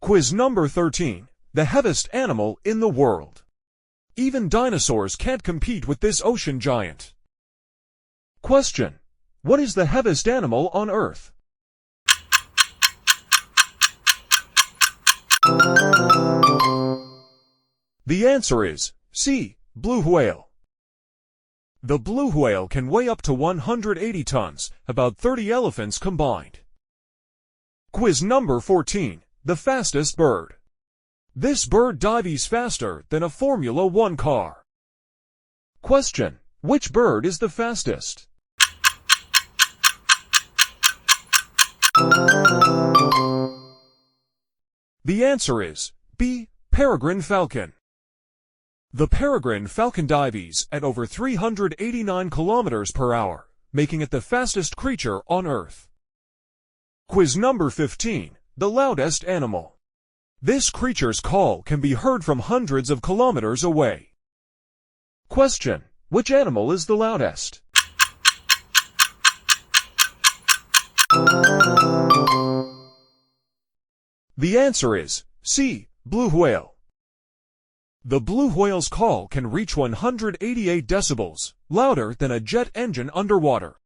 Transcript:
Quiz number 13. The heaviest animal in the world. Even dinosaurs can't compete with this ocean giant. Question. What is the heaviest animal on Earth? The answer is C. Blue whale. The blue whale can weigh up to 180 tons, about 30 elephants combined. Quiz number 14. The fastest bird. This bird dives faster than a Formula 1 car. Question. Which bird is the fastest? The answer is B. Peregrine falcon. The peregrine falcon dives at over 389 kilometers per hour, making it the fastest creature on Earth. Quiz number 15. The loudest animal. This creature's call can be heard from hundreds of kilometers away. Question. Which animal is the loudest? The answer is C. Blue whale. The blue whale's call can reach 188 decibels, louder than a jet engine underwater.